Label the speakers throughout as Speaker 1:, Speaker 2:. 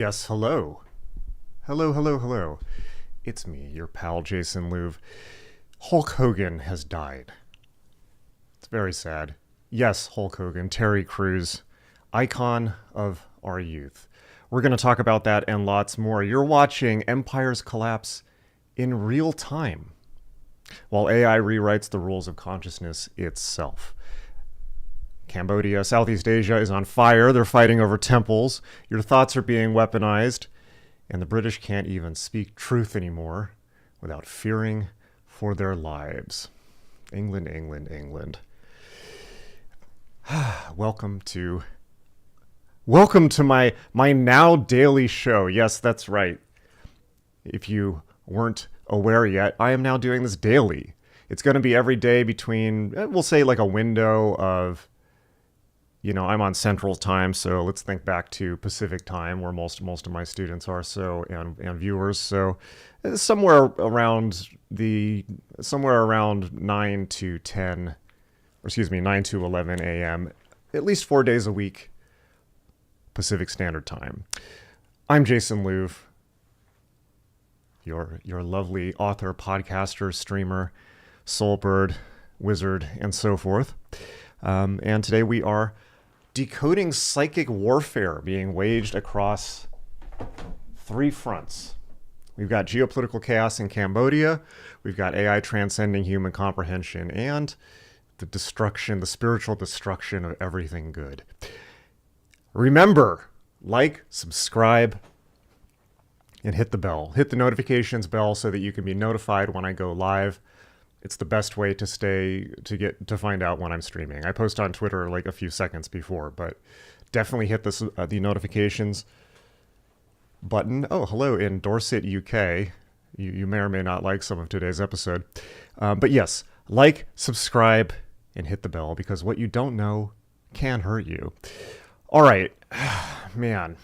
Speaker 1: Yes, hello. Hello, hello, hello. It's me, your pal Jason Louv. Hulk Hogan has died. It's very sad. Yes, Hulk Hogan, Terry Crews, icon of our youth. We're going to talk about that and lots more. You're watching Empires Collapse in real time while AI rewrites the rules of consciousness itself. Cambodia, Southeast Asia is on fire. They're fighting over temples. Your thoughts are being weaponized. And the British can't even speak truth anymore without fearing for their lives. England, England, England. Welcome to my now daily show. Yes, that's right. If you weren't aware yet, I am now doing this daily. It's going to be every day between, we'll say like a window of, I'm on Central Time, so let's think back to Pacific Time, where most of my students are, so and viewers. So somewhere around 9 to 11 a.m. at least 4 days a week, Pacific Standard Time. I'm Jason Louv, your lovely author, podcaster, streamer, soulbird, wizard, and so forth. And today we are decoding psychic warfare being waged across three fronts. We've got geopolitical chaos in Cambodia, we've got AI transcending human comprehension, and the spiritual destruction of everything good. Remember, like, subscribe, and hit the bell. Hit the notifications bell so that you can be notified when I go live. It's the best way to find out when I'm streaming. I post on Twitter like a few seconds before, but definitely hit the notifications button. Oh, hello in Dorset, UK. You may or may not like some of today's episode. But yes, like, subscribe, and hit the bell, because what you don't know can hurt you. All right, man,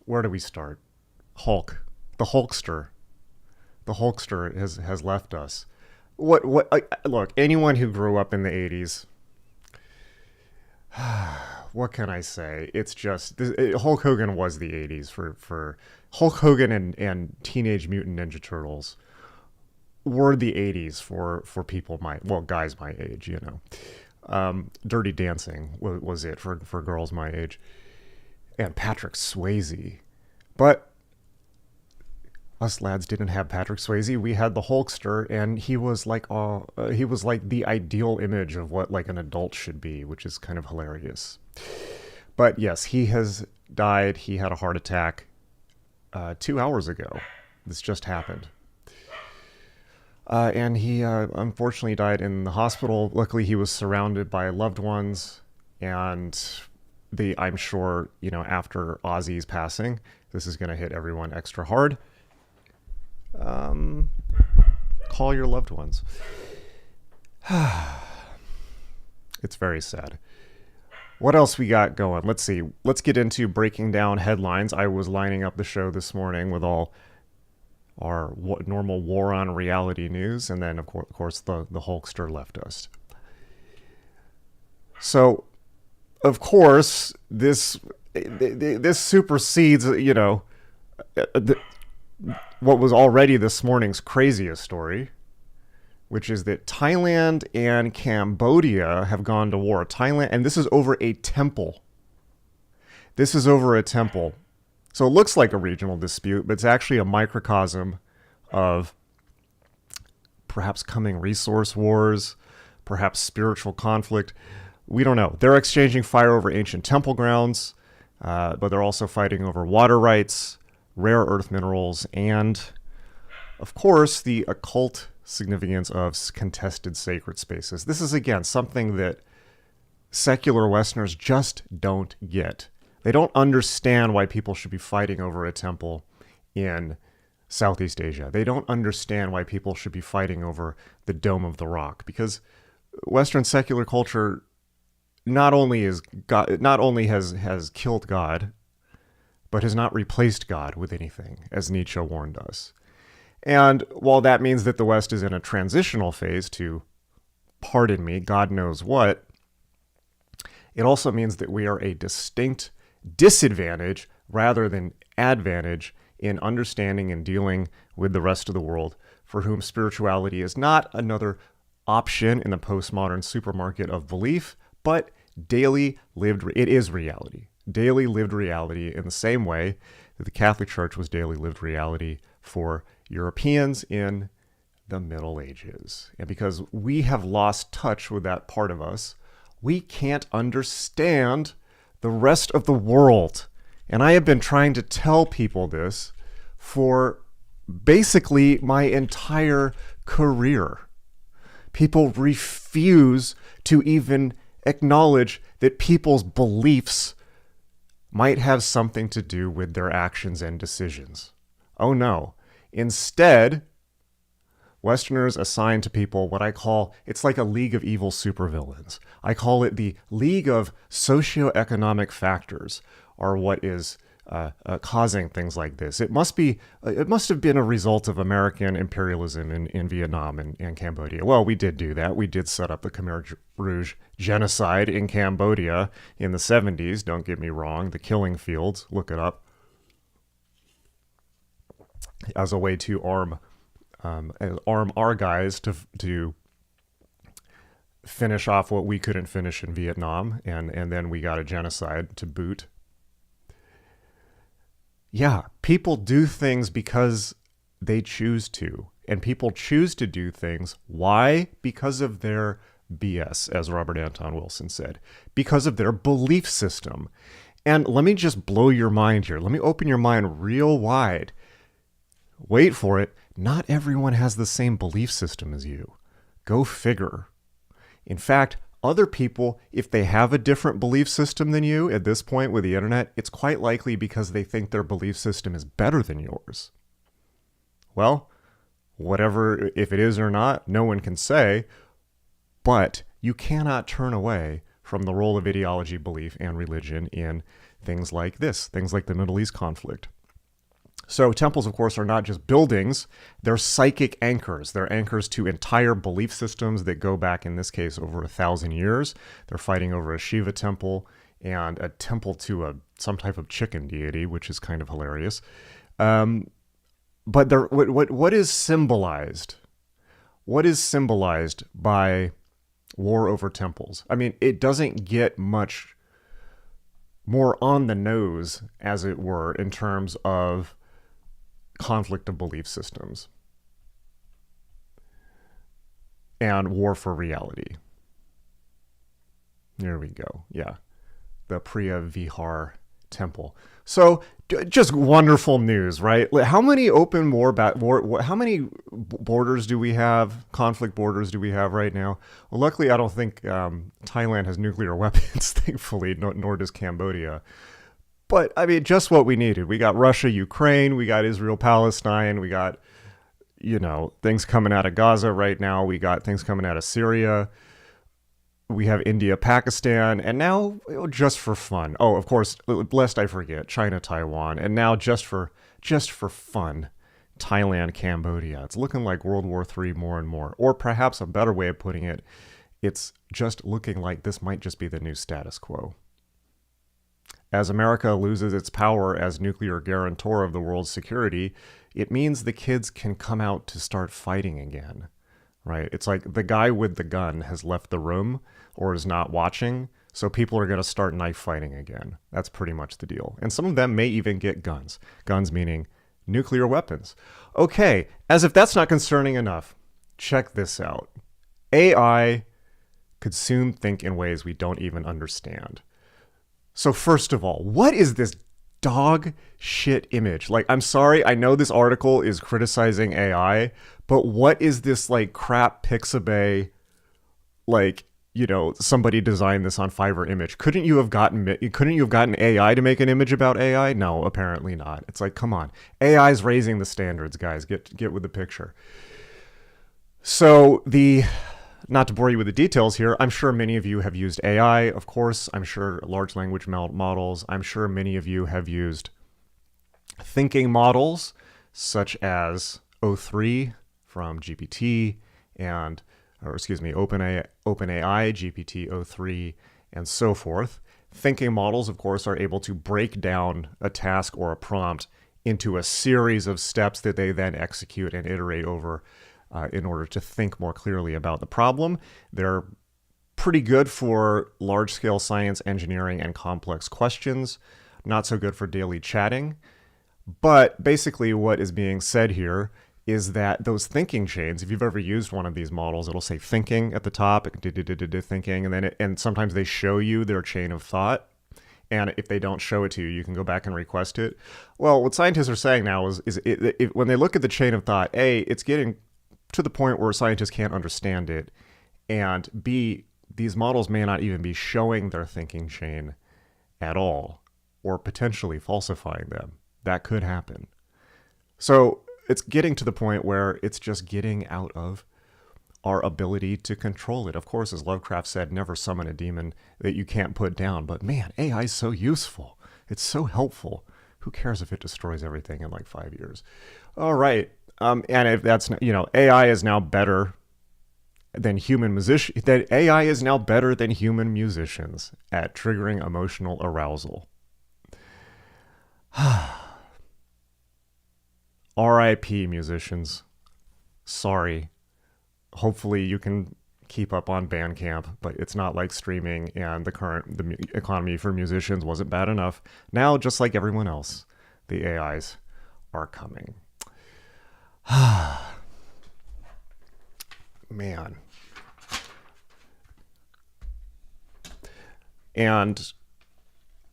Speaker 1: where do we start? Hulk, the Hulkster. The Hulkster has left us. Look, anyone who grew up in the 80s, what can I say? It's just, Hulk Hogan was the 80s for Hulk Hogan and Teenage Mutant Ninja Turtles were the 80s for people guys my age, Dirty Dancing was it for girls my age. And Patrick Swayze. But us lads didn't have Patrick Swayze. We had the Hulkster, and he was like the ideal image of what like an adult should be, which is kind of hilarious. But yes, he has died. He had a heart attack 2 hours ago. This just happened. And he unfortunately died in the hospital. Luckily, he was surrounded by loved ones, and I'm sure, after Ozzy's passing, this is going to hit everyone extra hard. Call your loved ones. It's very sad. What else we got going? Let's see. Let's get into breaking down headlines. I was lining up the show this morning with all our normal war on reality news, and then of course the Hulkster left us. So, of course, this supersedes, what was already this morning's craziest story, which is that Thailand and Cambodia have gone to war. Thailand, and this is over a temple. So it looks like a regional dispute, but it's actually a microcosm of perhaps coming resource wars, perhaps spiritual conflict. We don't know. They're exchanging fire over ancient temple grounds, but they're also fighting over water rights, rare earth minerals, and, of course, the occult significance of contested sacred spaces. This is, again, something that secular Westerners just don't get. They don't understand why people should be fighting over a temple in Southeast Asia. They don't understand why people should be fighting over the Dome of the Rock, because Western secular culture not only has killed God, but has not replaced God with anything, as Nietzsche warned us. And while that means that the West is in a transitional phase to, pardon me, God knows what, it also means that we are a distinct disadvantage rather than advantage in understanding and dealing with the rest of the world, for whom spirituality is not another option in the postmodern supermarket of belief, but daily lived, it is reality. Daily lived reality in the same way that the Catholic Church was daily lived reality for Europeans in the Middle Ages. And because we have lost touch with that part of us, we can't understand the rest of the world. And I have been trying to tell people this for basically my entire career. People refuse to even acknowledge that people's beliefs might have something to do with their actions and decisions. Oh no. Instead, Westerners assign to people what I call, it's like a league of evil supervillains. I call it the League of Socioeconomic Factors, are what is causing things like this. It must have been a result of American imperialism in Vietnam and Cambodia. Well, we did do that. We did set up the Khmer Rouge genocide in Cambodia in the 70s. Don't get me wrong. The killing fields, look it up, as a way to arm our guys to finish off what we couldn't finish in Vietnam, and then we got a genocide to boot. Yeah, people do things because they choose to, and people choose to do things. Why? Because of their BS, as Robert Anton Wilson said, because of their belief system. And let me just blow your mind here. Let me open your mind real wide. Wait for it. Not everyone has the same belief system as you. Go figure. In fact, other people, if they have a different belief system than you at this point with the internet, it's quite likely because they think their belief system is better than yours. Well, whatever, if it is or not, no one can say, but you cannot turn away from the role of ideology, belief, and religion in things like this, things like the Middle East conflict. So temples, of course, are not just buildings. They're psychic anchors. They're anchors to entire belief systems that go back, in this case, over 1,000 years. They're fighting over a Shiva temple and a temple to some type of chicken deity, which is kind of hilarious. But what is symbolized? What is symbolized by war over temples? I mean, it doesn't get much more on the nose, as it were, in terms of conflict of belief systems and war for reality. There we go. Yeah. The Priya Vihar temple. So just wonderful news, right? How many open how many borders do we have? Conflict borders do we have right now? Well, luckily, I don't think Thailand has nuclear weapons, thankfully, nor does Cambodia. But, I mean, just what we needed. We got Russia, Ukraine, we got Israel, Palestine, we got, things coming out of Gaza right now. We got things coming out of Syria. We have India, Pakistan, and now, just for fun. Oh, of course, lest I forget, China, Taiwan, and now just for fun, Thailand, Cambodia. It's looking like World War III more and more. Or perhaps a better way of putting it, it's just looking like this might just be the new status quo. As America loses its power as nuclear guarantor of the world's security, it means the kids can come out to start fighting again, right? It's like the guy with the gun has left the room or is not watching, so people are going to start knife fighting again. That's pretty much the deal. And some of them may even get guns. Guns meaning nuclear weapons. Okay, as if that's not concerning enough, check this out. AI could soon think in ways we don't even understand. So first of all, what is this dog shit image? Like, I'm sorry, I know this article is criticizing AI, but what is this like crap Pixabay, like, somebody designed this on Fiverr image? Couldn't you have gotten AI to make an image about AI? No, apparently not. It's like, come on. AI's raising the standards, guys. Get with the picture. So not to bore you with the details here, I'm sure many of you have used AI, of course. I'm sure large language models. I'm sure many of you have used thinking models, such as O3 from GPT OpenAI, GPT-O3, and so forth. Thinking models, of course, are able to break down a task or a prompt into a series of steps that they then execute and iterate over in order to think more clearly about the problem. They're pretty good for large-scale science, engineering, and complex questions. Not so good for daily chatting. But basically what is being said here is that those thinking chains, if you've ever used one of these models, it'll say thinking at the top, thinking, and then and sometimes they show you their chain of thought. And if they don't show it to you, you can go back and request it. Well, what scientists are saying now is when they look at the chain of thought, A, it's getting to the point where scientists can't understand it, and B, these models may not even be showing their thinking chain at all, or potentially falsifying them. That could happen. So it's getting to the point where it's just getting out of our ability to control it. Of course, as Lovecraft said, never summon a demon that you can't put down. But man, AI is so useful. It's so helpful. Who cares if it destroys everything in like 5 years? All right. And if that's, AI is now better than human musicians. That AI is now better than human musicians at triggering emotional arousal. R.I.P. musicians. Sorry. Hopefully you can keep up on Bandcamp, but it's not like streaming, and the economy for musicians wasn't bad enough. Now, just like everyone else, the AIs are coming. Man. And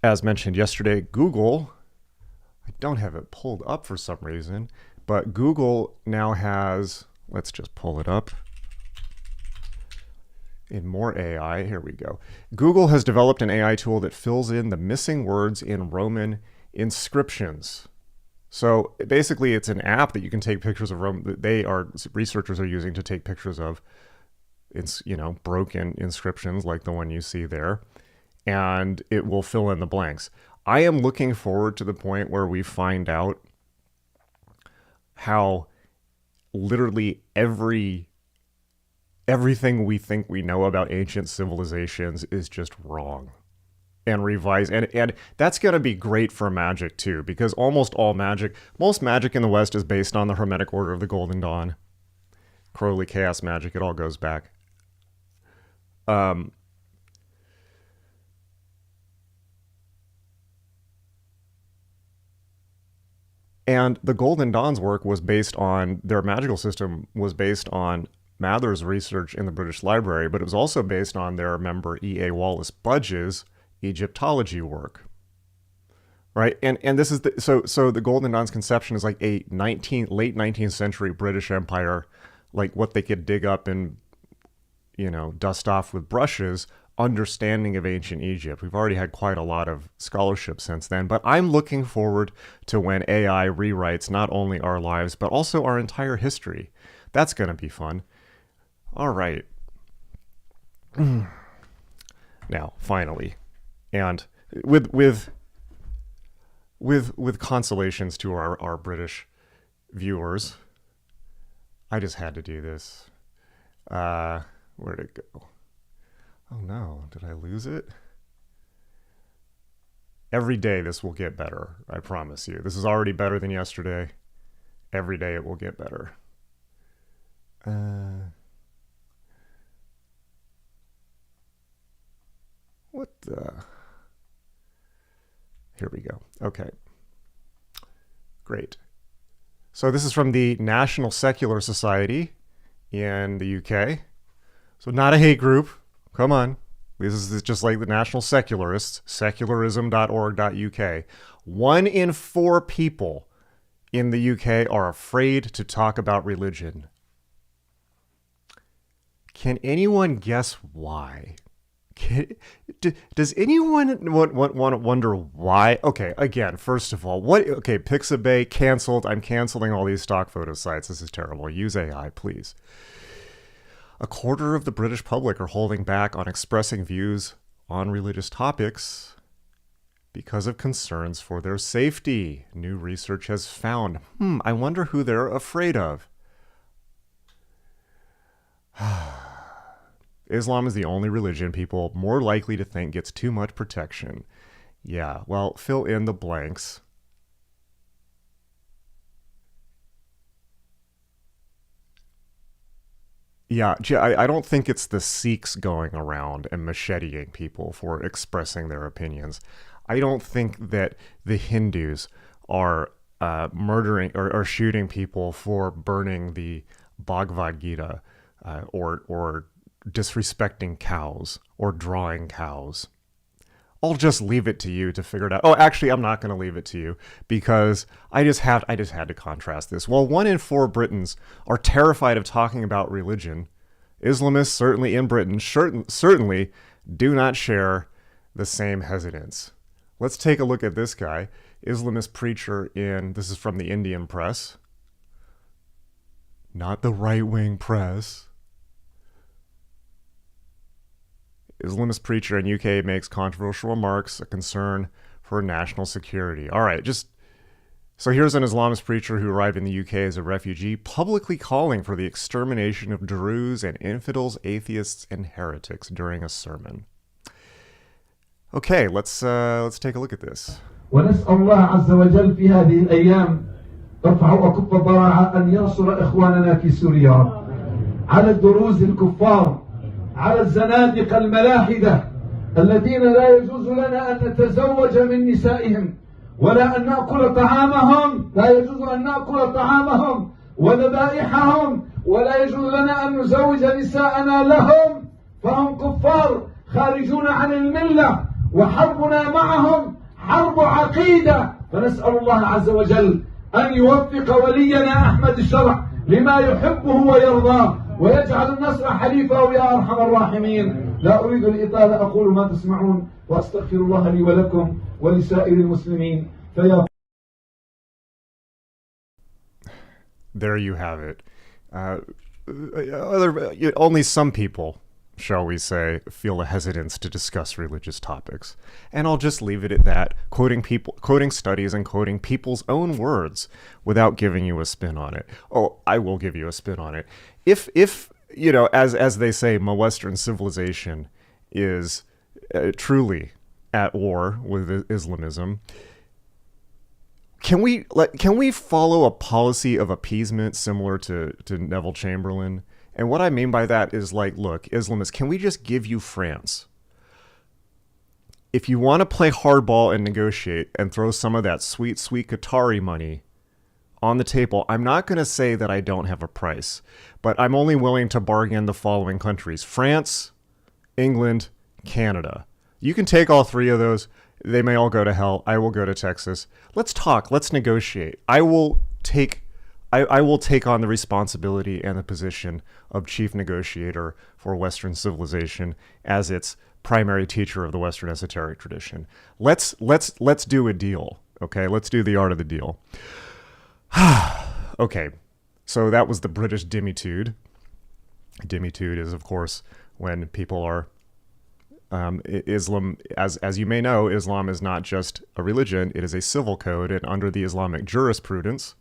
Speaker 1: as mentioned yesterday, Google, I don't have it pulled up for some reason, but Google now has, let's just pull it up. In more AI, here we go. Google has developed an AI tool that fills in the missing words in Roman inscriptions. So basically, it's an app that you can take pictures of researchers are using to take pictures of, broken inscriptions like the one you see there, and it will fill in the blanks. I am looking forward to the point where we find out how literally everything we think we know about ancient civilizations is just wrong and revised. And that's going to be great for magic too, because most magic in the West is based on the Hermetic Order of the Golden Dawn. Crowley chaos magic, it all goes back. And the Golden Dawn's work was based on, their magical system was based on Mather's research in the British Library, but it was also based on their member E.A. Wallace Budge's Egyptology work. Right? And this is so the Golden Dawn's conception is like a late 19th century British Empire, like what they could dig up and, dust off with brushes, understanding of ancient Egypt. We've already had quite a lot of scholarship since then, but I'm looking forward to when AI rewrites not only our lives, but also our entire history. That's going to be fun. All right. Now, finally, and with consolations to our British viewers, I just had to do this. Where'd it go? Oh no, did I lose it? Every day this will get better, I promise you. This is already better than yesterday. Every day it will get better. What the? Here we go. Okay. Great. So this is from the National Secular Society in the UK. So not a hate group. Come on. This is just like the National Secularists, secularism.org.uk. 1 in 4 people in the UK are afraid to talk about religion. Can anyone guess why? Does anyone wonder why? Okay, again, first of all, Pixabay canceled. I'm canceling all these stock photo sites. This is terrible. Use AI, please. 1/4 of the British public are holding back on expressing views on religious topics because of concerns for their safety. New research has found. I wonder who they're afraid of. Islam is the only religion people more likely to think gets too much protection. Yeah, well, fill in the blanks. Yeah, I don't think it's the Sikhs going around and macheteing people for expressing their opinions. I don't think that the Hindus are murdering or shooting people for burning the Bhagavad Gita or disrespecting cows or drawing cows. I'll just leave it to you to figure it out. Oh, actually, I'm not going to leave it to you because I just had to contrast this. While 1 in 4 Britons are terrified of talking about religion, Islamists, certainly in Britain, certainly do not share the same hesitance. Let's take a look at this guy, Islamist preacher this is from the Indian press, not the right-wing press. Islamist preacher in UK makes controversial remarks, a concern for national security. All right, so here's an Islamist preacher who arrived in the UK as a refugee, publicly calling for the extermination of Druze and infidels, atheists, and heretics during a sermon. Okay, let's take a look at this.
Speaker 2: ونسأل الله عز وجل في هذه الأيام ترفع أكف الضراعة أن ينصر إخواننا في سوريا على الدروز الكفار على الزنادقة الملاحدة الذين لا يجوز لنا أن نتزوج من نسائهم ولا أن نأكل طعامهم، لا يجوز أن نأكل طعامهم وذبائحهم، ولا يجوز لنا أن نزوج نساءنا لهم، فهم كفار خارجون عن الملة، وحربنا معهم حرب عقيدة. فنسأل الله عز وجل أن يوفق ولينا أحمد الشرع لما يحبه ويرضاه ويجعل النصر حليفه يا أرحم الراحمين. لا أريد الإطالة، أقول ما تسمعون وأستغفر الله لي ولكم ولسائر المسلمين.
Speaker 1: There you have it. Only some people, shall we say, feel a hesitance to discuss religious topics. And I'll just leave it at that, quoting studies and quoting people's own words without giving you a spin on it. Oh, I will give you a spin on it. If as they say, my Western civilization is truly at war with Islamism, can we follow a policy of appeasement similar to Neville Chamberlain? And what I mean by that is look, Islamists, can we just give you France? If you want to play hardball and negotiate and throw some of that sweet, sweet Qatari money on the table, I'm not going to say that I don't have a price, but I'm only willing to bargain the following countries: France, England, Canada. You can take all 3 of those. They may all go to hell. I will go to Texas. Let's talk. Let's negotiate. I will take on the responsibility and the position of chief negotiator for Western civilization as its primary teacher of the Western esoteric tradition. Let's do a deal. Okay, let's do the art of the deal. Okay, so that was the British dimitude. Dimitude is, of course, when people are Islam, as you may know, Islam is not just a religion, it is a civil code, and under the Islamic jurisprudence,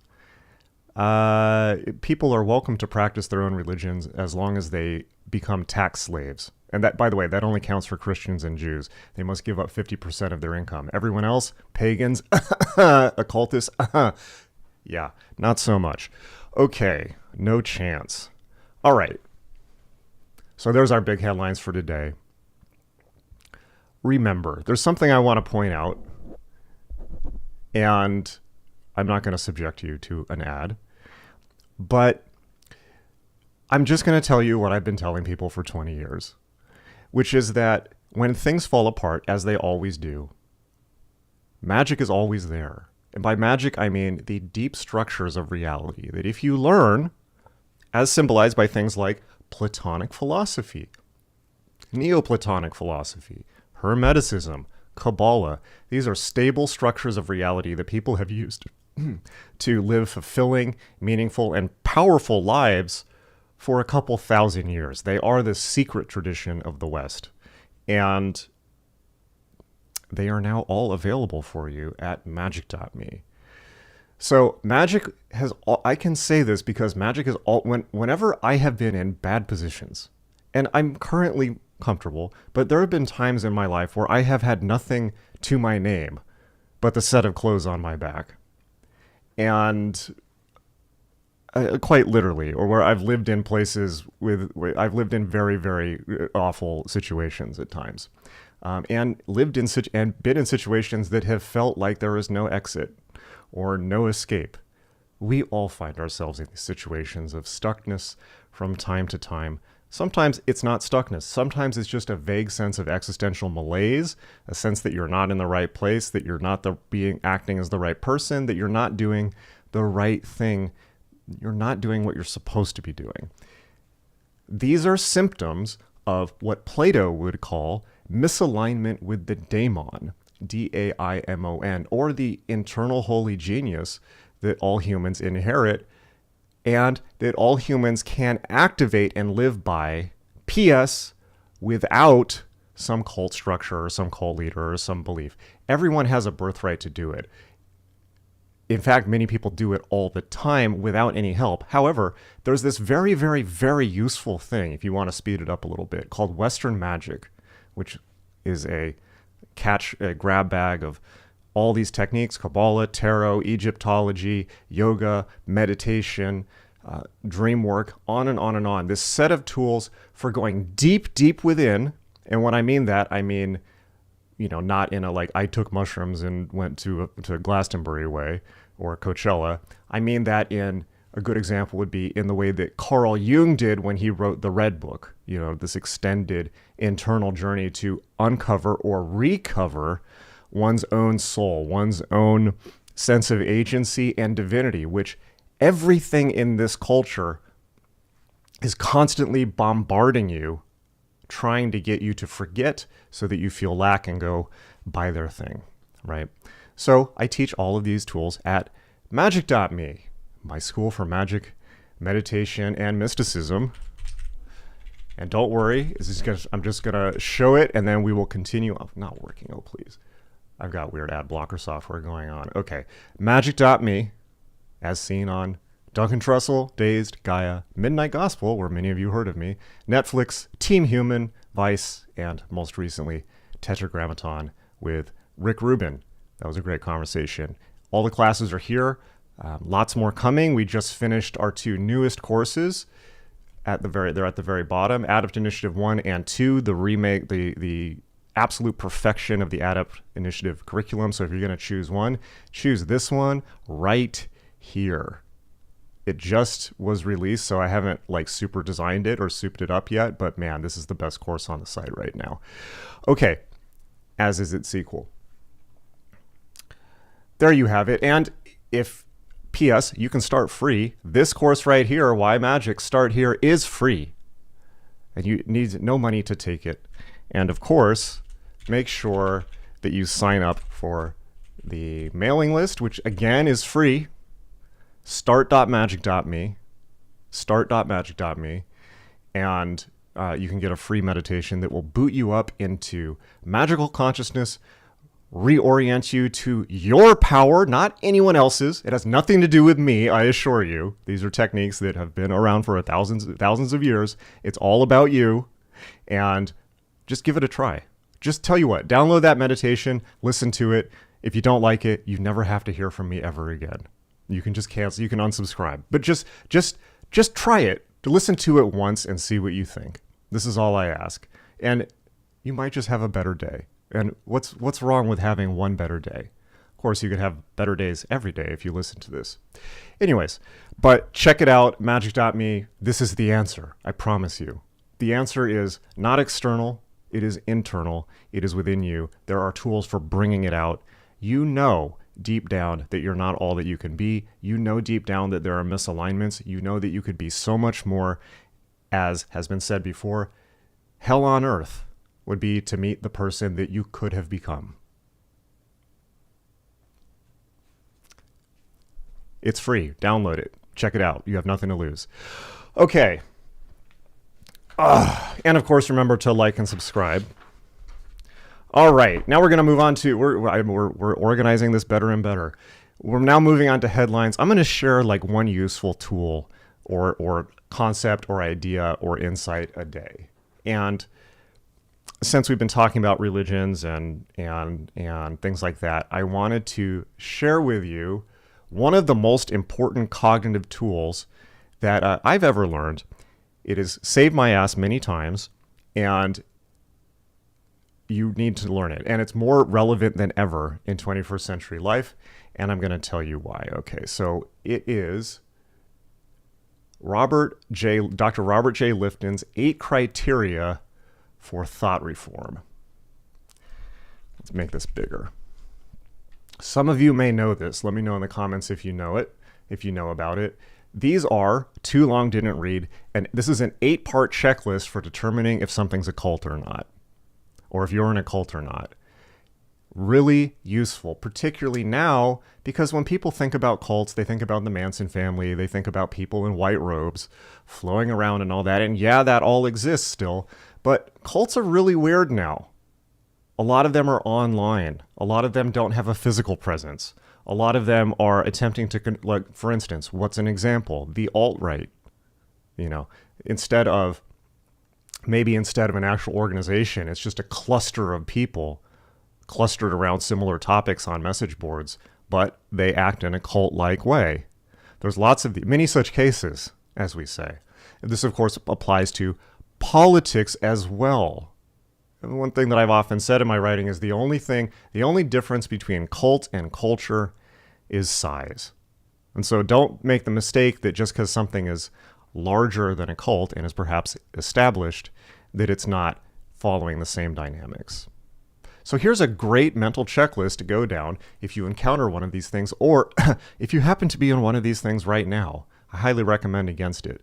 Speaker 1: people are welcome to practice their own religions as long as they become tax slaves. And that, by the way, that only counts for Christians and Jews. They must give up 50% of their income. Everyone else, pagans, occultists, yeah, not so much. Okay, no chance. All right. So there's our big headlines for today. Remember, there's something I want to point out, and I'm not going to subject you to an ad, but I'm just going to tell you what I've been telling people for 20 years, which is that when things fall apart, as they always do, magic is always there. And by magic, I mean the deep structures of reality that if you learn, as symbolized by things like Platonic philosophy, Neoplatonic philosophy, Hermeticism, Kabbalah, these are stable structures of reality that people have used to live fulfilling, meaningful, and powerful lives for a couple thousand years. They are the secret tradition of the West. And they are now all available for you at magic.me. So magic has, I can say this because magic is all, whenever I have been in bad positions And I'm currently comfortable, but there have been times in my life where I have had nothing to my name but the set of clothes on my back. And quite literally, or where I've lived in places where I've lived in very, very awful situations at times. And been in situations that have felt like there is no exit or no escape. We all find ourselves in these situations of stuckness from time to time. Sometimes it's not stuckness. Sometimes it's just a vague sense of existential malaise, a sense that you're not in the right place, that you're not acting as the right person, that you're not doing the right thing. You're not doing what you're supposed to be doing. These are symptoms of what Plato would call misalignment with the daimon, D-A-I-M-O-N, or the internal holy genius that all humans inherit and that all humans can activate and live by, P.S., without some cult structure or some cult leader or some belief. Everyone has a birthright to do it. In fact, many people do it all the time without any help. However, there's this very, very, very useful thing, if you want to speed it up a little bit, called Western magic, which is a grab bag of all these techniques: Kabbalah, tarot, Egyptology, yoga, meditation, dream work, on and on and on. This set of tools for going deep, deep within. And when I mean that, I mean, not in a like I took mushrooms and went to Glastonbury way or Coachella. I mean that in a good example would be in the way that Carl Jung did when he wrote the Red Book, this extended internal journey to uncover or recover one's own soul, one's own sense of agency and divinity, which everything in this culture is constantly bombarding you, trying to get you to forget so that you feel lack and go buy their thing, right? So I teach all of these tools at magic.me, my school for magic, meditation, and mysticism. And don't worry, I'm just going to show it, and then we will continue. Oh, not working, oh please. I've got weird ad blocker software going on. Okay, magic.me, as seen on Duncan Trussell, Dazed, Gaia, Midnight Gospel, where many of you heard of me, Netflix, Team Human, Vice, and most recently, Tetragrammaton with Rick Rubin. That was a great conversation. All the classes are here. Lots more coming. We just finished our 2 newest courses. They're at the very bottom. Adept Initiative 1 and 2, the remake, the absolute perfection of the Adept Initiative curriculum. So if you're going to choose one, choose this one right here. It just was released, so I haven't super designed it or souped it up yet, but man, this is the best course on the site right now. Okay, as is its sequel. There you have it. And if P.S., you can start free. This course right here, Why Magic Start Here, is free. And you need no money to take it. And of course, make sure that you sign up for the mailing list, which again is free. Start.magic.me. Start.magic.me. And you can get a free meditation that will boot you up into magical consciousness, reorient you to your power, not anyone else's. It has nothing to do with me, I assure you. These are techniques that have been around for thousands of years. It's all about you. And just give it a try. Just tell you what, download that meditation, listen to it. If you don't like it, you never have to hear from me ever again. You can just cancel, you can unsubscribe. But just try it. To listen to it once and see what you think. This is all I ask. And you might just have a better day. And what's wrong with having one better day? Of course, you could have better days every day if you listen to this. Anyways, but check it out, magic.me. This is the answer, I promise you. The answer is not external, it is internal, it is within you. There are tools for bringing it out. You know deep down that you're not all that you can be. You know deep down that there are misalignments. You know that you could be so much more, as has been said before. Hell on earth would be to meet the person that you could have become. It's free. Download it. Check it out. You have nothing to lose. Okay. And of course, remember to like and subscribe. All right. Now we're going to move on to, we're organizing this better and better. We're now moving on to headlines. I'm going to share one useful tool or concept or idea or insight a day. And since we've been talking about religions and things like that, I wanted to share with you one of the most important cognitive tools that I've ever learned. It has saved my ass many times, and you need to learn it. And it's more relevant than ever in 21st century life, and I'm going to tell you why. Okay, so it is Dr. Robert J. Lifton's 8 criteria for thought reform. Let's make this bigger. Some of you may know this. Let me know in the comments if you know it, if you know about it. These are, too long didn't read, and this is an 8-part checklist for determining if something's a cult or not, or if you're in a cult or not. Really useful, particularly now, because when people think about cults, they think about the Manson family, they think about people in white robes flowing around and all that, and yeah, that all exists still, but cults are really weird now. A lot of them are online. A lot of them don't have a physical presence. A lot of them are attempting to, like, for instance, what's an example? The alt-right. You know, instead of an actual organization, it's just a cluster of people clustered around similar topics on message boards, but they act in a cult-like way. There's many such cases, as we say. This, of course, applies to politics as well. And one thing that I've often said in my writing is the only difference between cult and culture is size. And so don't make the mistake that just because something is larger than a cult and is perhaps established, that it's not following the same dynamics. So here's a great mental checklist to go down if you encounter one of these things, or if you happen to be in one of these things right now. I highly recommend against it.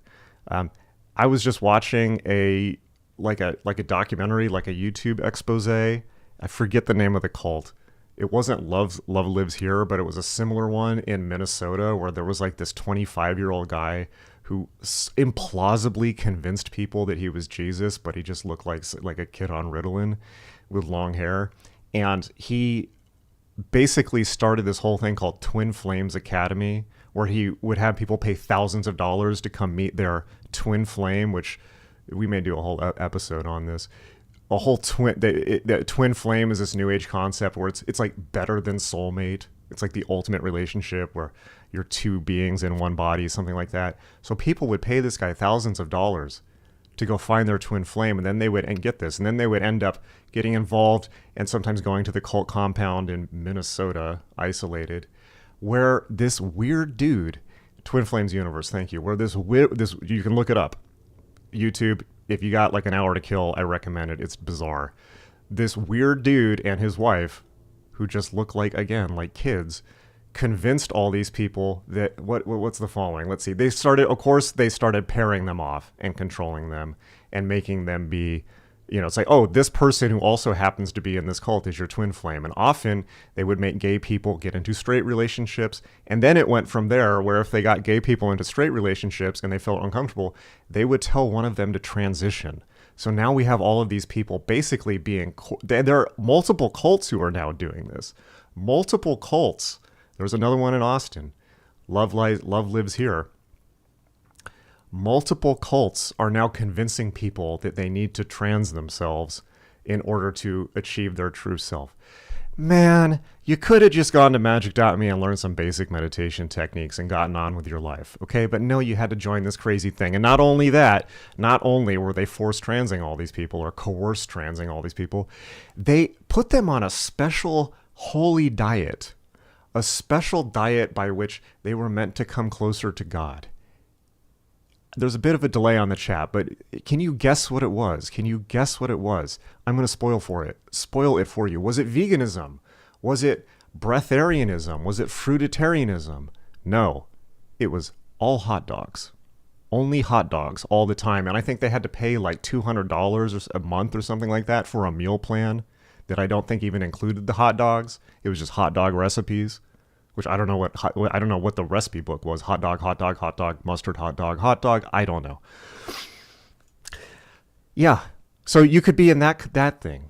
Speaker 1: I was just watching a documentary, like a YouTube expose. I forget the name of the cult. It wasn't Love Lives Here, but it was a similar one in Minnesota where there was like this 25-year-old guy who implausibly convinced people that he was Jesus, but he just looked like a kid on Ritalin with long hair. And he basically started this whole thing called Twin Flames Academy, where he would have people pay thousands of dollars to come meet their twin flame, which we may do a whole episode on this. A whole twin flame is this new age concept where it's like better than soulmate. It's like the ultimate relationship where you're two beings in one body, something like that. So people would pay this guy thousands of dollars to go find their twin flame, and then they would end up getting involved and sometimes going to the cult compound in Minnesota, isolated, where this weird dude, Twin Flames Universe, thank you, where this you can look it up. YouTube, if you got like an hour to kill, I recommend it. It's bizarre. This weird dude and his wife, who just look like kids, convinced all these people that what's the following? Let's see. They started pairing them off and controlling them and making them be, it's like, oh, this person who also happens to be in this cult is your twin flame. And often they would make gay people get into straight relationships. And then it went from there where if they got gay people into straight relationships and they felt uncomfortable, they would tell one of them to transition. So now we have all of these people basically there are multiple cults who are now doing this. Multiple cults. There's another one in Austin. Love Lives Here. Multiple cults are now convincing people that they need to trans themselves in order to achieve their true self. Man, you could have just gone to magic.me and learned some basic meditation techniques and gotten on with your life, okay? But no, you had to join this crazy thing. And not only were they forced transing all these people or coerced transing all these people, they put them on a special holy diet, a special diet by which they were meant to come closer to God. There's a bit of a delay on the chat, but can you guess what it was? I'm going to spoil it for you. Was it veganism? Was it breatharianism? Was it fruitarianism? No, it was all hot dogs. Only hot dogs all the time. And I think they had to pay like $200 a month or something like that for a meal plan that I don't think even included the hot dogs. It was just hot dog recipes. Which I don't know what the recipe book was. Hot dog, mustard, hot dog. I don't know. Yeah. So you could be in that thing.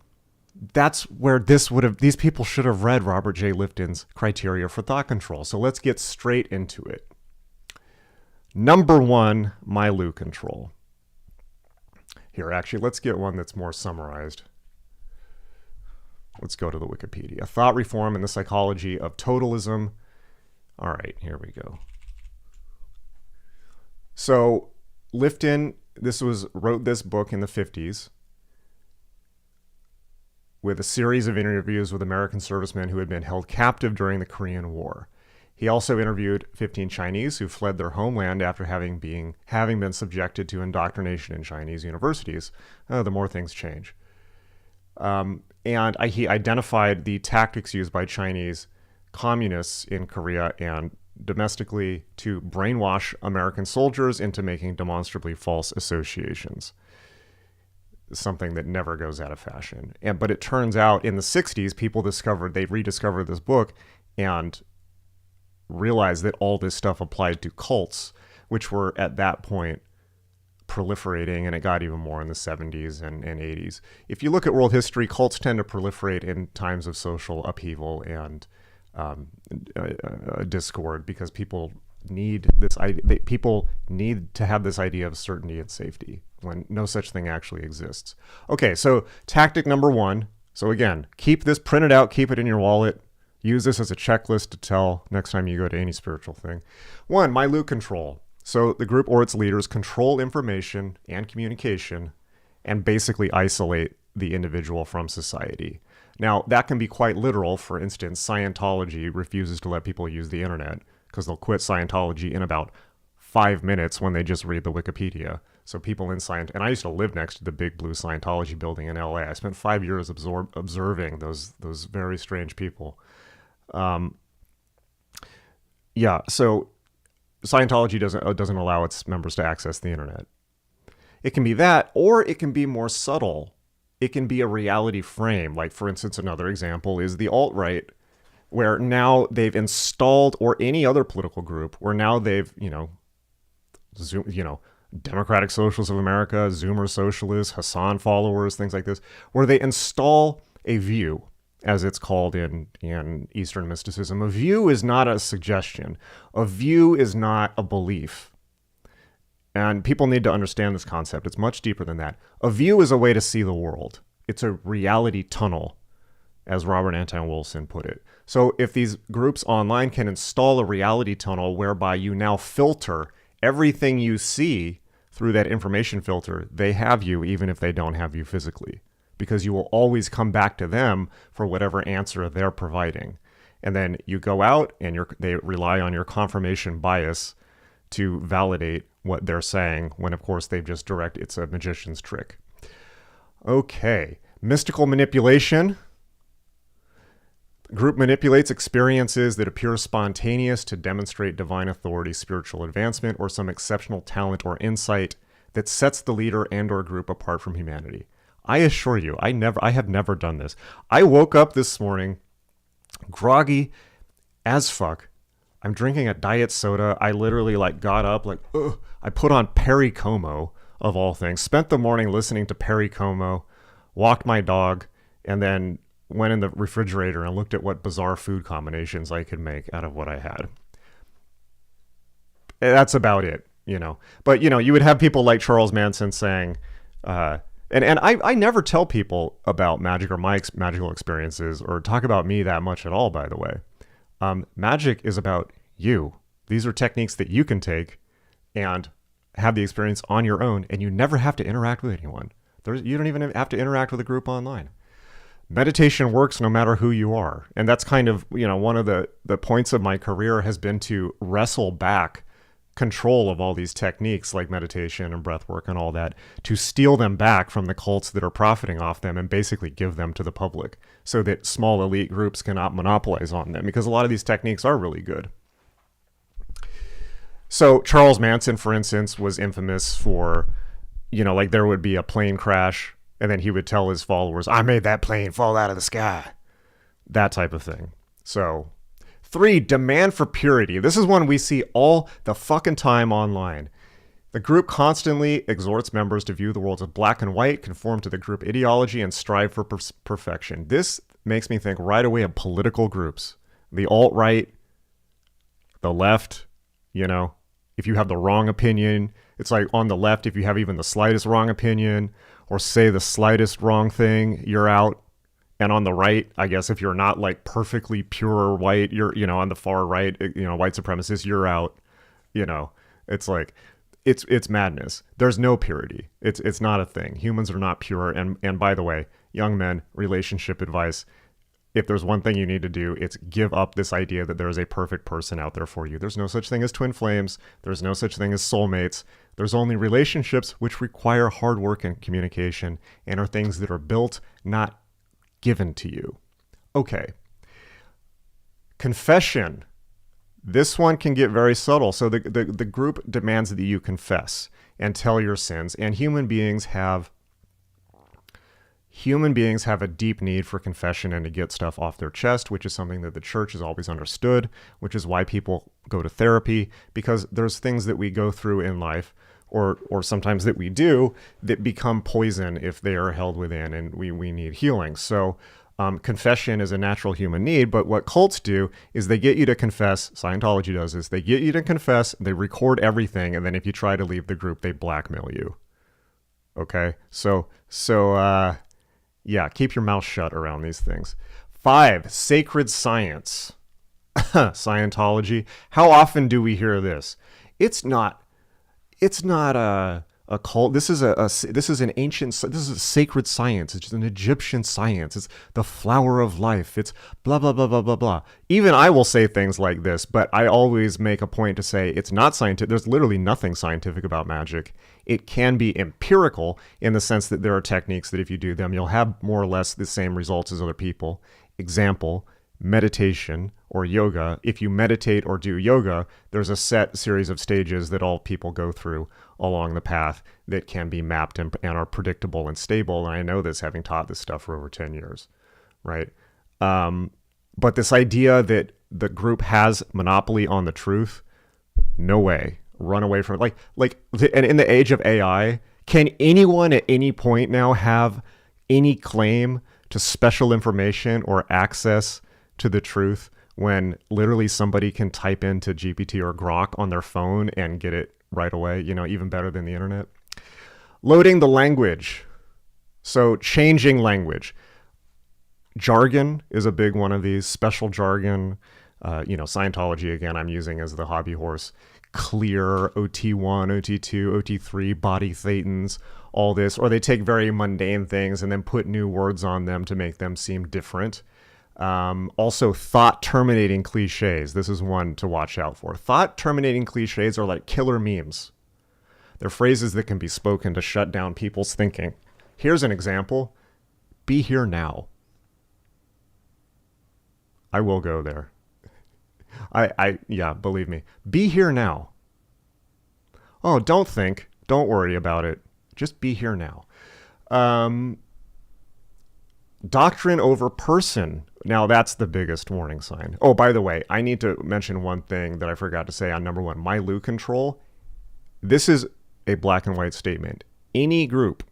Speaker 1: That's where these people should have read Robert J. Lifton's criteria for thought control. So let's get straight into it. Number 1, Mylu control. Here, actually, let's get one that's more summarized. Let's go to the Wikipedia. Thought Reform and the Psychology of Totalism. All right, here we go. So Lifton, wrote this book in the 50s with a series of interviews with American servicemen who had been held captive during the Korean War. He also interviewed 15 Chinese who fled their homeland after having been subjected to indoctrination in Chinese universities. The more things change. He identified the tactics used by Chinese communists in Korea and domestically to brainwash American soldiers into making demonstrably false associations. Something that never goes out of fashion. But it turns out in the 60s, people rediscovered this book and realized that all this stuff applied to cults, which were at that point proliferating, and it got even more in the 70s and 80s. If you look at world history, cults tend to proliferate in times of social upheaval and discord, because people need this idea. People need to have this idea of certainty and safety when no such thing actually exists. Okay, so tactic number 1. So again, keep this printed out, keep it in your wallet. Use this as a checklist to tell next time you go to any spiritual thing. 1, Minute control. So the group or its leaders control information and communication and basically isolate the individual from society. Now, that can be quite literal. For instance, Scientology refuses to let people use the internet because they'll quit Scientology in about 5 minutes when they just read the Wikipedia. So people in and I used to live next to the big blue Scientology building in LA. I spent 5 years observing those very strange people. So Scientology doesn't allow its members to access the internet. It can be that, or it can be more subtle. It can be a reality frame. Like, for instance, another example is the alt-right, where now they've installed, or any other political group, where now they've, Democratic Socialists of America, Zoomer Socialists, Hassan followers, things like this, where they install a view, as it's called in Eastern mysticism. A view is not a suggestion. A view is not a belief. And people need to understand this concept. It's much deeper than that. A view is a way to see the world. It's a reality tunnel, as Robert Anton Wilson put it. So if these groups online can install a reality tunnel whereby you now filter everything you see through that information filter, they have you even if they don't have you physically, because you will always come back to them for whatever answer they're providing. And then you go out and they rely on your confirmation bias to validate what they're saying, when of course they've just it's a magician's trick. Okay, mystical manipulation. Group manipulates experiences that appear spontaneous to demonstrate divine authority, spiritual advancement, or some exceptional talent or insight that sets the leader and or group apart from humanity. I assure you, I have never done this. I woke up this morning groggy as fuck. I'm drinking a diet soda. I literally got up ugh. I put on Perry Como, of all things, spent the morning listening to Perry Como, walked my dog, and then went in the refrigerator and looked at what bizarre food combinations I could make out of what I had. That's about it, But, you would have people like Charles Manson saying, and I never tell people about magic or my magical experiences or talk about me that much at all, by the way. Magic is about you. These are techniques that you can take and have the experience on your own, and you never have to interact with anyone. You don't even have to interact with a group online. Meditation works no matter who you are. And that's kind of, one of the points of my career has been to wrestle back control of all these techniques like meditation and breath work and all that, to steal them back from the cults that are profiting off them and basically give them to the public so that small elite groups cannot monopolize on them, because a lot of these techniques are really good. So Charles Manson, for instance, was infamous for, there would be a plane crash and then he would tell his followers, I made that plane fall out of the sky. That type of thing. So 3, demand for purity. This is one we see all the fucking time online. The group constantly exhorts members to view the world as black and white, conform to the group ideology, and strive for perfection. This makes me think right away of political groups. The alt-right, the left, if you have the wrong opinion, it's like on the left, if you have even the slightest wrong opinion or say the slightest wrong thing, you're out. And on the right, I guess if you're not like perfectly pure white, you're, on the far right, white supremacist, you're out. It's like, it's madness. There's no purity. It's not a thing. Humans are not pure. And by the way, young men, relationship advice, if there's one thing you need to do, it's give up this idea that there is a perfect person out there for you. There's no such thing as twin flames. There's no such thing as soulmates. There's only relationships which require hard work and communication and are things that are built, not given to you. Okay. Confession. This one can get very subtle. So the group demands that you confess and tell your sins, and human beings have a deep need for confession and to get stuff off their chest, which is something that the church has always understood, which is why people go to therapy, because there's things that we go through in life or sometimes that we do that become poison if they are held within, and we need healing. So confession is a natural human need, but what cults do is they get you to confess. Scientology does this. They get you to confess, they record everything, and then if you try to leave the group, they blackmail you. Okay? So yeah, keep your mouth shut around these things. 5, sacred science. Scientology. How often do we hear this? It's not a cult. This is a sacred science. It's an Egyptian science. It's the flower of life. It's blah, blah, blah, blah, blah, blah. Even I will say things like this, but I always make a point to say it's not scientific. There's literally nothing scientific about magic. It can be empirical in the sense that there are techniques that if you do them, you'll have more or less the same results as other people. Example, meditation or yoga. If you meditate or do yoga, there's a set series of stages that all people go through along the path that can be mapped and are predictable and stable. And I know this, having taught this stuff for over 10 years, right? But this idea that the group has monopoly on the truth, no way. Run away from it. And in the age of AI, can anyone at any point now have any claim to special information or access to the truth when literally somebody can type into GPT or Grok on their phone and get it right away, even better than the internet? Loading the language. So changing language. Jargon is a big one of these. Special jargon. Scientology, again, I'm using as the hobby horse. Clear, OT1, OT2, OT3, body thetans, all this. Or they take very mundane things and then put new words on them to make them seem different. Also, thought-terminating cliches. This is one to watch out for. Thought-terminating cliches are like killer memes. They're phrases that can be spoken to shut down people's thinking. Here's an example. Be here now. I will go there. Yeah, believe me. Be here now. Oh, don't think. Don't worry about it. Just be here now. Doctrine over person. Now that's the biggest warning sign. Oh, by the way, I need to mention one thing that I forgot to say on number 1. My Lu control. This is a black and white statement. Any group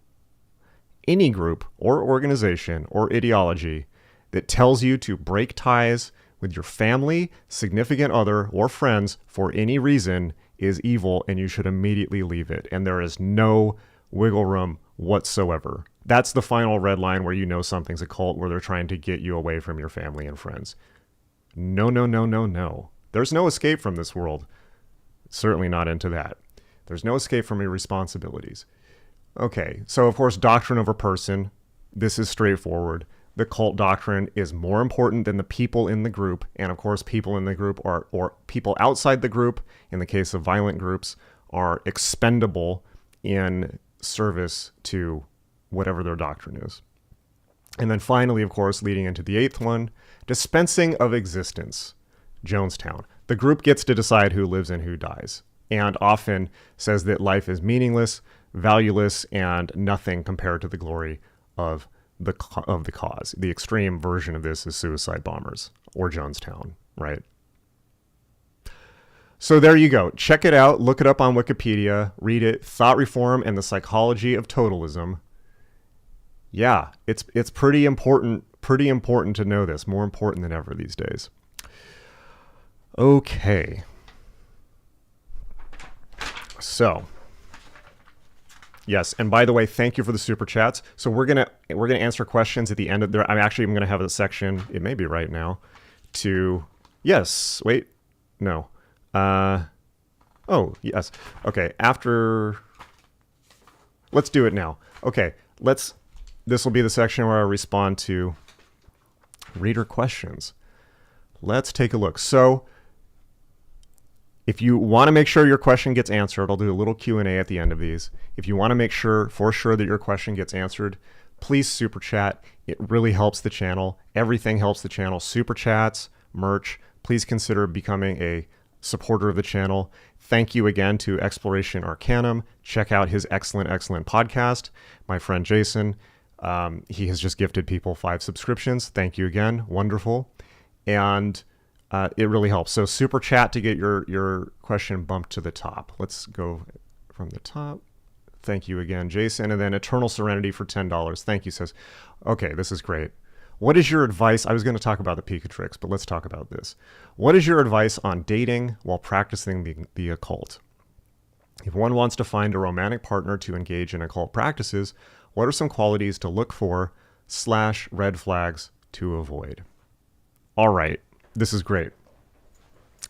Speaker 1: or organization or ideology that tells you to break ties with your family, significant other, or friends for any reason is evil, and you should immediately leave it. And there is no wiggle room whatsoever. That's the final red line where you know something's a cult, where they're trying to get you away from your family and friends. No, no, no, no, no. There's no escape from this world. Certainly not into that. There's no escape from your responsibilities. Okay, so of course, doctrine over person. This is straightforward. The cult doctrine is more important than the people in the group. And of course, people in the group or people outside the group, in the case of violent groups, are expendable in service to whatever their doctrine is. And then finally, of course, leading into the 8th one, dispensing of existence. Jonestown. The group gets to decide who lives and who dies, and often says that life is meaningless, valueless, and nothing compared to the glory of the cause. The extreme version of this is suicide bombers or Jonestown, right? So there you go. Check it out. Look it up on Wikipedia. Read it. Thought Reform and the Psychology of Totalism. Yeah, it's pretty important to know this. More important than ever these days. Okay. So, yes, and by the way, thank you for the super chats. So we're gonna answer questions at the end of there. I'm gonna have a section. It may be right now. No. Oh yes. Okay. Let's do it now. Okay. This will be the section where I respond to reader questions. Let's take a look. So, if you want to make sure your question gets answered, I'll do a little Q&A at the end of these. If you want to make sure that your question gets answered, please super chat. It really helps the channel. Everything helps the channel. Super chats, merch. Please consider becoming a supporter of the channel. Thank you again to Exploration Arcanum. Check out his excellent podcast. My friend Jason, he has just gifted people 5 subscriptions. Thank you again. Wonderful. And it really helps. So super chat to get your question bumped to the top. Let's go from the top. Thank you again, Jason. And then Eternal Serenity for $10. Thank you, says. Okay, this is great. What is your advice? I was going to talk about the Picatrix, but let's talk about this. What is your advice on dating while practicing the occult? If one wants to find a romantic partner to engage in occult practices, what are some qualities to look for / red flags to avoid? All right. This is great.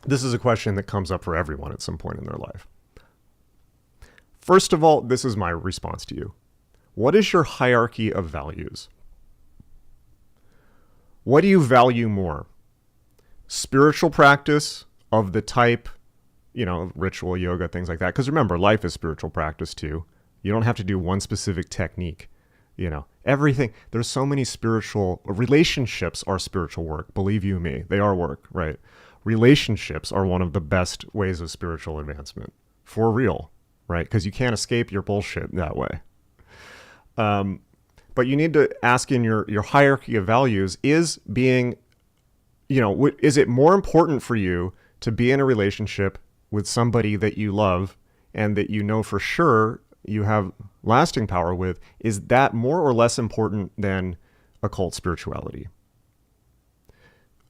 Speaker 1: This is a question that comes up for everyone at some point in their life. First of all, this is my response to you. What is your hierarchy of values? What do you value more? Spiritual practice of the type, ritual, yoga, things like that. Because remember, life is spiritual practice too. You don't have to do one specific technique. Everything. There's so many relationships are spiritual work. Believe you me, they are work, right? Relationships are one of the best ways of spiritual advancement. For real, right? Because you can't escape your bullshit that way. But you need to ask in your hierarchy of values, is it more important for you to be in a relationship with somebody that you love and that you know for sure you have lasting power with? Is that more or less important than occult spirituality?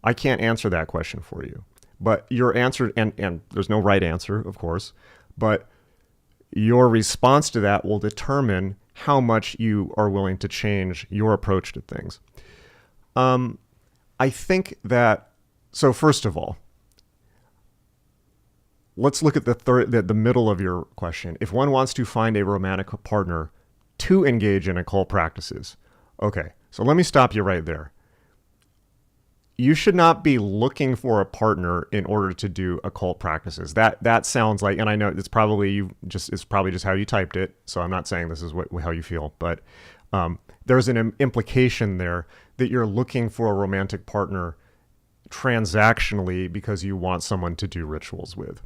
Speaker 1: I can't answer that question for you, but your answer, and there's no right answer, of course, but your response to that will determine how much you are willing to change your approach to things. I think that, so first of all, let's look at the middle of your question. If one wants to find a romantic partner to engage in occult practices. Okay, so let me stop you right there. You should not be looking for a partner in order to do occult practices. That sounds like, and I know it's probably just how you typed it, so I'm not saying this is how you feel, but there's an implication there that you're looking for a romantic partner transactionally because you want someone to do rituals with.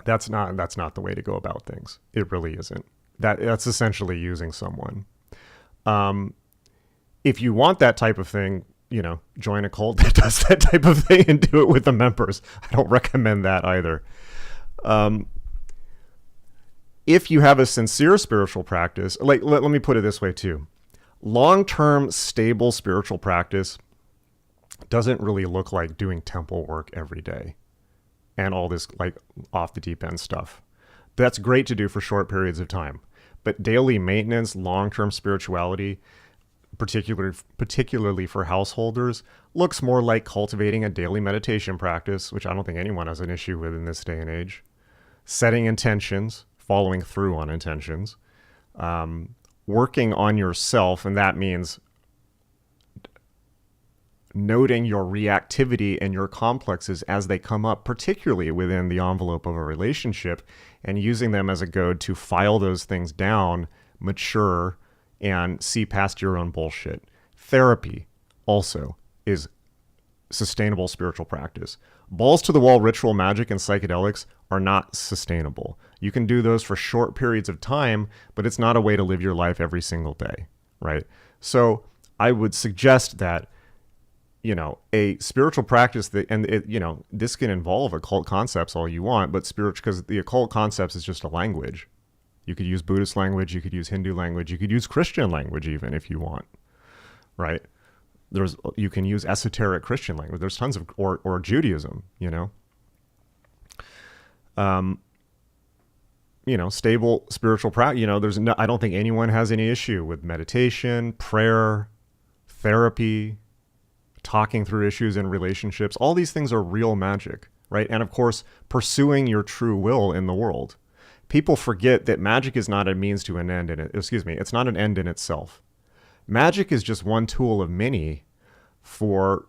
Speaker 1: That's not the way to go about things. It really isn't. That's essentially using someone. If you want that type of thing, join a cult that does that type of thing and do it with the members. I don't recommend that either. If you have a sincere spiritual practice, let me put it this way too. Long-term stable spiritual practice doesn't really look like doing temple work every day and all this like off the deep end stuff. That's great to do for short periods of time, but daily maintenance, long-term spirituality, particularly for householders, looks more like cultivating a daily meditation practice, which I don't think anyone has an issue with in this day and age. Setting intentions, following through on intentions, working on yourself, and that means noting your reactivity and your complexes as they come up, particularly within the envelope of a relationship, and using them as a goad to file those things down, mature, and see past your own bullshit. Therapy also is sustainable spiritual practice. Balls to the wall ritual magic and psychedelics are not sustainable. You can do those for short periods of time, but it's not a way to live your life every single day, right? So I would suggest that, a spiritual practice this can involve occult concepts all you want, but because the occult concepts is just a language. You could use Buddhist language, you could use Hindu language, you could use Christian language even if you want, right? You can use esoteric Christian language. There's tons of, or Judaism, stable spiritual practice. I don't think anyone has any issue with meditation, prayer, therapy, talking through issues in relationships. All these things are real magic, right? And of course, pursuing your true will in the world. People forget that magic is not a means to an end it's not an end in itself. Magic is just one tool of many for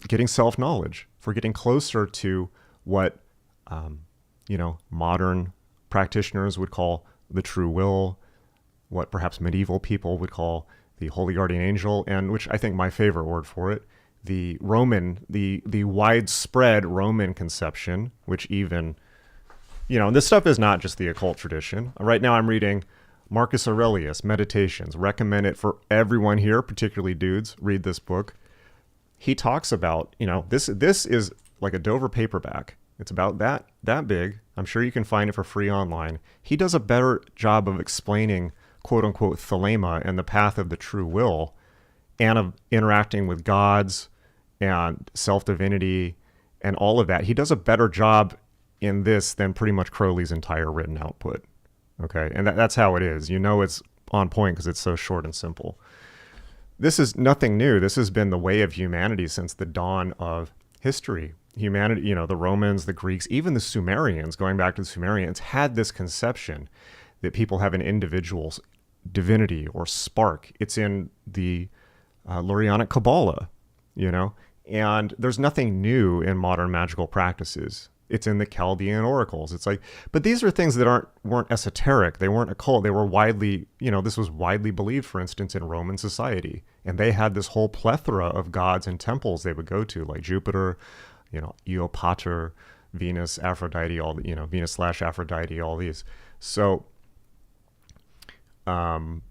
Speaker 1: getting self-knowledge, for getting closer to what, modern practitioners would call the true will, what perhaps medieval people would call the holy guardian angel, and which I think my favorite word for it, the widespread Roman conception, which even, this stuff is not just the occult tradition. Right now I'm reading Marcus Aurelius, Meditations. Recommend it for everyone here, particularly dudes. Read this book. He talks about, this is like a Dover paperback. It's about that big. I'm sure you can find it for free online. He does a better job of explaining, quote unquote, thelema and the path of the true will, and of interacting with gods and self-divinity and all of that. He does a better job in this than pretty much Crowley's entire written output. Okay, and that's how it is. It's on point because it's so short and simple. This is nothing new. This has been the way of humanity since the dawn of history. Humanity, the Romans, the Greeks, even the Sumerians, going back to the Sumerians, had this conception that people have an individual divinity or spark. It's in the Lurianic Kabbalah, and there's nothing new in modern magical practices. It's in the Chaldean oracles. It's like, but these are things that weren't esoteric. They weren't occult. They were widely, this was widely believed, for instance, in Roman society. And they had this whole plethora of gods and temples they would go to, like Jupiter, Io Pater, Venus, Aphrodite, Venus/Aphrodite, all these. So, Hermes,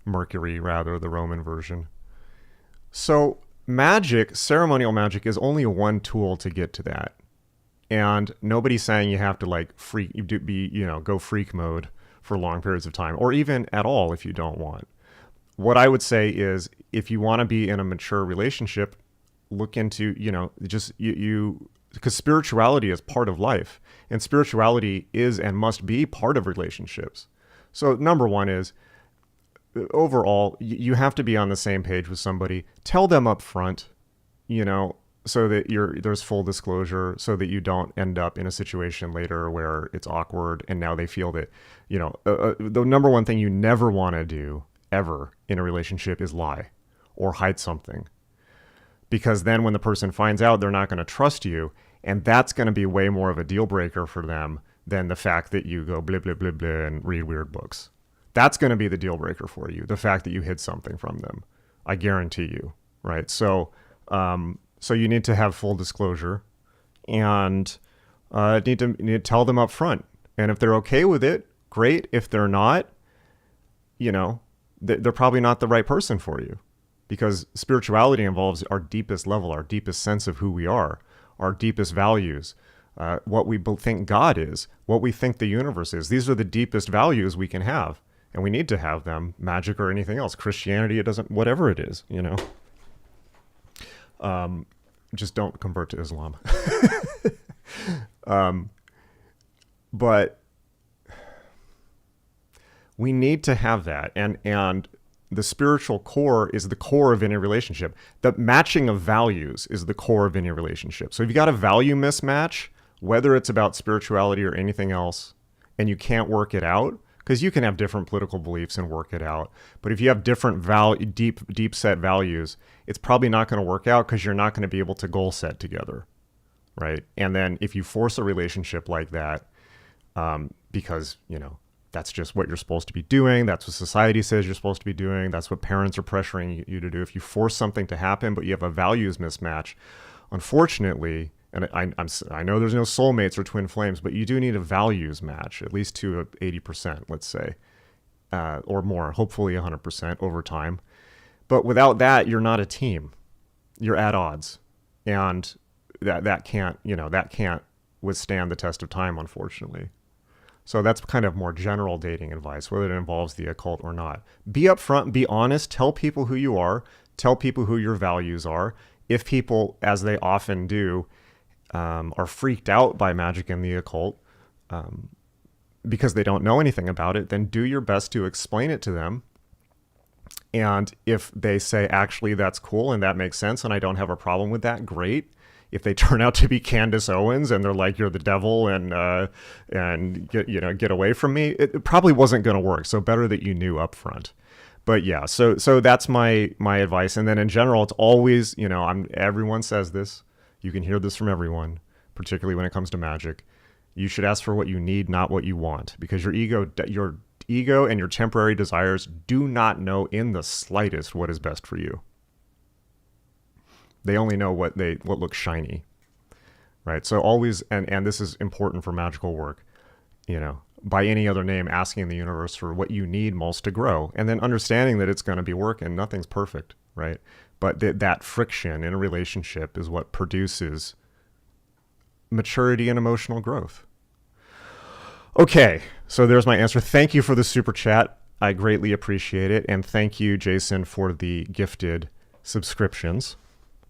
Speaker 1: Mercury, rather, the Roman version. So, magic, ceremonial magic, is only one tool to get to that. And nobody's saying you have to go freak mode for long periods of time, or even at all if you don't want. What I would say is, if you want to be in a mature relationship, look into, because spirituality is part of life, and spirituality is and must be part of relationships. So number one is, overall, you have to be on the same page with somebody. Tell them up front, so that there's full disclosure, so that you don't end up in a situation later where it's awkward and now they feel that, the number one thing you never want to do ever in a relationship is lie or hide something. Because then when the person finds out, they're not going to trust you, and that's going to be way more of a deal breaker for them than the fact that you go blah, blah, blah, blah, and read weird books. That's going to be the deal breaker for you, the fact that you hid something from them. I guarantee you, right? So you need to have full disclosure, and need to tell them up front. And if they're okay with it, great. If they're not, they're probably not the right person for you, because spirituality involves our deepest level, our deepest sense of who we are, our deepest values, what we think God is, what we think the universe is. These are the deepest values we can have. And we need to have them, magic or anything else. Christianity, it doesn't, whatever it is, just don't convert to Islam. But we need to have that. And the spiritual core is the core of any relationship. The matching of values is the core of any relationship. So if you got a value mismatch, whether it's about spirituality or anything else, and you can't work it out, because you can have different political beliefs and work it out. But if you have different deep set values, it's probably not going to work out, because you're not going to be able to goal set together, right? And then if you force a relationship like that, because, that's just what you're supposed to be doing, that's what society says you're supposed to be doing, that's what parents are pressuring you to do. If you force something to happen, but you have a values mismatch, unfortunately, and I know there's no soulmates or twin flames, but you do need a values match, at least to 80%, let's say, or more, hopefully 100% over time. But without that, you're not a team. You're at odds, and that can't withstand the test of time, unfortunately. So that's kind of more general dating advice, whether it involves the occult or not. Be upfront, be honest, tell people who you are, tell people who your values are. If people, as they often do, are freaked out by magic and the occult because they don't know anything about it, then do your best to explain it to them. And if they say, actually, that's cool and that makes sense and I don't have a problem with that, great. If they turn out to be Candace Owens and they're like, you're the devil and get away from me, it probably wasn't going to work. So better that you knew up front. But yeah, so that's my advice. And then in general, it's always, everyone says this. You can hear this from everyone, particularly when it comes to magic. You should ask for what you need, not what you want, because your ego and your temporary desires do not know in the slightest what is best for you. They only know what looks shiny, right? So always, and this is important for magical work, by any other name, asking the universe for what you need most to grow, and then understanding that it's going to be work and nothing's perfect, right? But that friction in a relationship is what produces maturity and emotional growth. Okay, so there's my answer. Thank you for the super chat. I greatly appreciate it. And thank you, Jason, for the gifted subscriptions.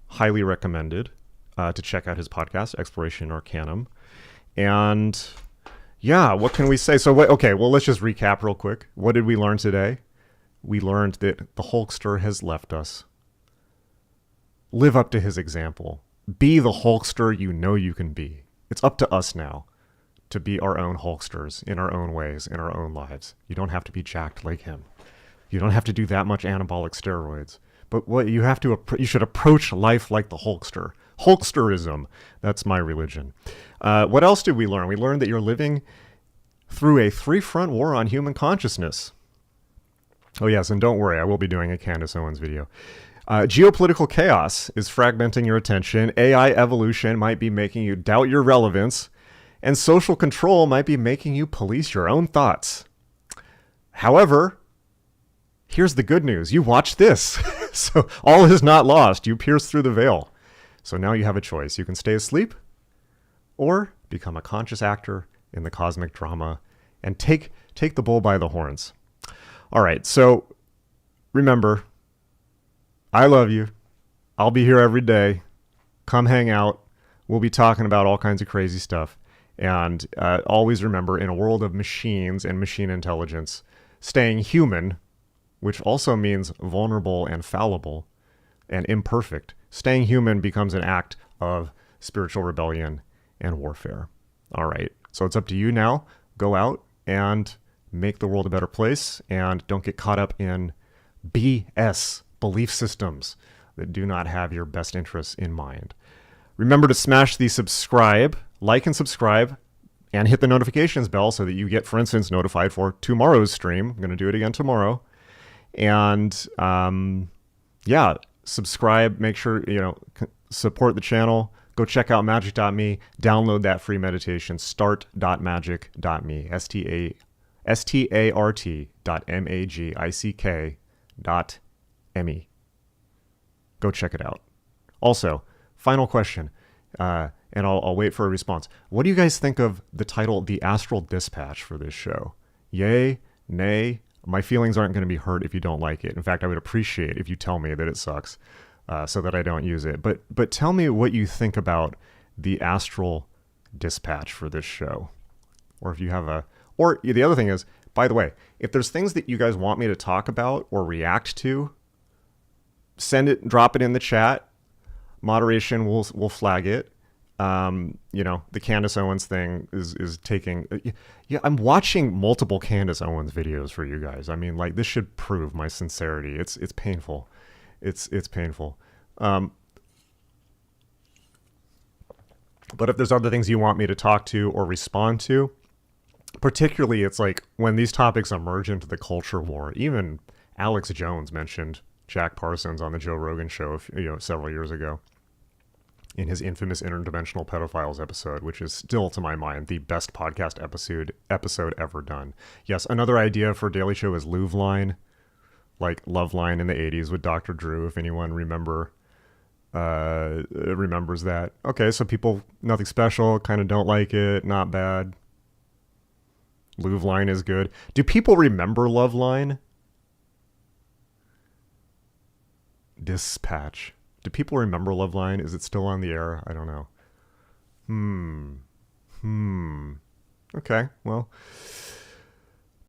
Speaker 1: Highly recommended to check out his podcast, Exploration Arcanum. And yeah, what can we say? So, let's just recap real quick. What did we learn today? We learned that the Hulkster has left us. Live up to his example. Be the Hulkster you know you can be. It's up to us now to be our own Hulksters in our own ways, in our own lives. You don't have to be jacked like him. You don't have to do that much anabolic steroids. But what you should approach life like the Hulkster. Hulksterism, that's my religion. What else did we learn? We learned that you're living through a three-front war on human consciousness. Oh yes, and don't worry, I will be doing a Candace Owens video. Geopolitical chaos is fragmenting your attention. AI evolution might be making you doubt your relevance. And social control might be making you police your own thoughts. However, here's the good news. You watched this. So all is not lost. You pierced through the veil. So now you have a choice. You can stay asleep or become a conscious actor in the cosmic drama and take the bull by the horns. All right. So remember, I love you. I'll be here every day. Come hang out. We'll be talking about all kinds of crazy stuff. And always remember, in a world of machines and machine intelligence, staying human, which also means vulnerable and fallible and imperfect, staying human becomes an act of spiritual rebellion and warfare. All right. So it's up to you now. Go out and make the world a better place, and don't get caught up in BS belief systems that do not have your best interests in mind. Remember to smash the like and subscribe, and hit the notifications bell so that you get, for instance, notified for tomorrow's stream. I'm going to do it again tomorrow. And subscribe. Make sure, support the channel. Go check out magic.me. Download that free meditation, start.magic.me, start.magic.me. Go check it out. Also, final question, and I'll wait for a response. What do you guys think of the title, The Astral Dispatch, for this show? Yay? Nay? My feelings aren't going to be hurt if you don't like it. In fact, I would appreciate if you tell me that it sucks, so that I don't use it. But tell me what you think about The Astral Dispatch for this show. Or if you have or the other thing is, by the way, if there's things that you guys want me to talk about or react to, drop it in the chat. Moderation will flag it. The Candace Owens thing is taking. Yeah, I'm watching multiple Candace Owens videos for you guys. I mean, this should prove my sincerity. It's painful. It's painful. But if there's other things you want me to talk to or respond to, particularly it's when these topics emerge into the culture war. Even Alex Jones mentioned Jack Parsons on the Joe Rogan show, several years ago, in his infamous Interdimensional Pedophiles episode, which is still, to my mind, the best podcast episode ever done. Yes, another idea for Daily Show is Louvline, like Loveline in the 80s with Dr. Drew, if anyone remembers that. Okay, so people, nothing special, kind of don't like it, not bad. Louvline is good. Do people remember Loveline? Dispatch. Do people remember Loveline? Is it still on the air? I don't know. Hmm. Okay, well,